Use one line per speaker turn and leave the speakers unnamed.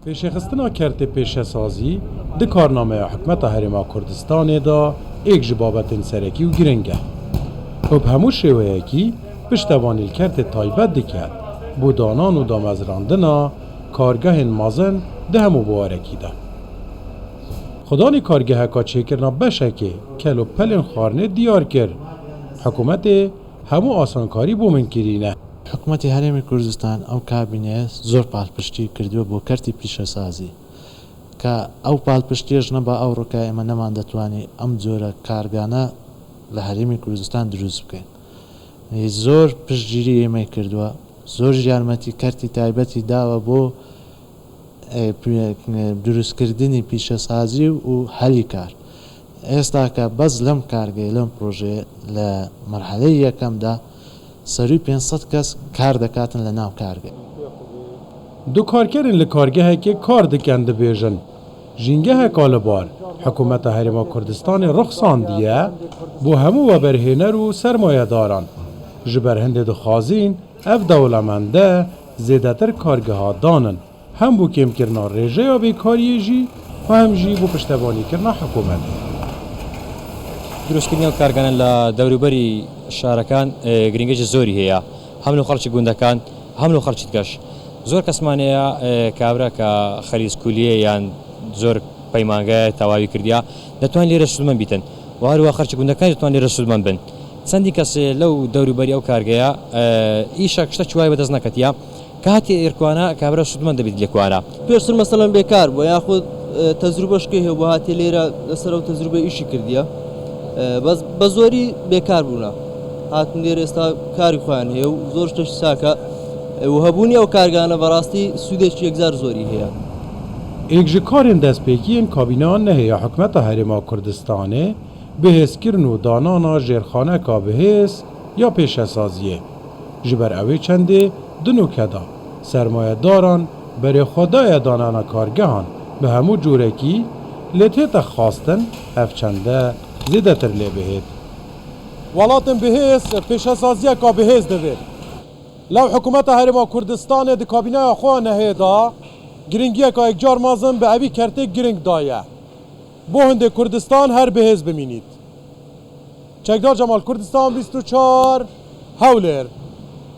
پیشخستنا کرد پیش سازی ده کارنامه حکمت هرما کردستان دا ایک جبابت سرکی و گرنگه و به همو شوه کی پشتوانی کرد تایبت دکد بودانان و دامزراندنا کارگاه مازن ده همو بوارکی ده خدانی کارگاه که چکرنا بشکه کلو پلن خارنه دیار کرد حکومت همو آسانکاری بومن کرینه
حکومتی هرمی کردستان او کابینه زور پالپشتی کردو بو کرتی پیش سازی که او پالپشتیش نبا او رو که اما نمان دتوانی ام زور کارگانه لهرمی کردستان دروز بکن زور پشتگیری اما کردو زور جارمتی کرتی تایبتی داوه بو دروز کردنی پیش سازی و حلی کار ئێستا کە بەس لەم کارگەی لەم پرۆژێ لە مەرحەلەی یەکەمدا سەرووی 500 کەس کار دەکاتن لە ناو کارگە.
دو کارکەرن لە کارگەهێکی کار دەکەن دەبێژن ژینگەهێکا لەبار حکوومەتە هەرێما کوردستانی ڕوخساندیە بۆ هەموو وەبەرهێنەر و سەرمایەداران ji ber hindê dixwazîn ev dewlemende zêdetir kargeha danin hem bû kêmkirina rêjeya bêkariyê jî û hem jî bû piştevanîkirina hikûmetê.
دروستکردنی ئەو کارگانە لە دەوروبەری شارەکان گرنگێکی زۆری هەیە هەم لەو خەڵکی گوندەکان هەم لەو خەڵکی گەش زۆر کەسمانەیە کابرا کە خەریزکولیە یان زۆر پەیمانگای تەواوی کردیا دەتوان لێرە سودمەند بیتن و هەروە خەڵکی گوندەکان دەتوان لێرە سودمەند بن چەندی کەس لەو دەوروبەری ئەو کارگەیە ئیشە شتە چوای بەدەست نەکەتیە کە هاتی ئێرکوانە کابرا سودمەند دەبێت لێکوانە
پێشتر مەسەڵەن بێکار بۆ یاخود تەجروبەشکە هەیە بۆ هاتی لێرە لەسەر ئەو تەجروبە ئیشی کردیە بە زۆری بێکار بوونە هاتن لێرە ئێستا کاری خۆیان هەیە و زۆر شتێکی چاکە و هەبوونی ئەو کارگانە بەڕاستی سوودێکی یەکجار زۆری هەیە.
ایک ji karên destpêkiyên kabîneyan nehêya hikûmeta Herêma Kurdistanê bihêzkirin û danana jêrxaneka bihêz ya pêşesaziyê. Ji ber ew ê çendê di nûkeda sermayedaran berê xwedaya danana kargehan bi hemû cûrekî lê tête xwastin ev çende zêdetir lê bihêt. Welatên bihêz pêşesaziyeka bihêz divê. Lew hikûmeta Herêma Kurdistanê di kabîneya xwe nehê da giringiyeka yekcar mazin bi evî kertê giring daye. Bo hindê Kurdistan her bihêz bimînît. Çekdar Cemal Kurdistan 24 Hewlêr.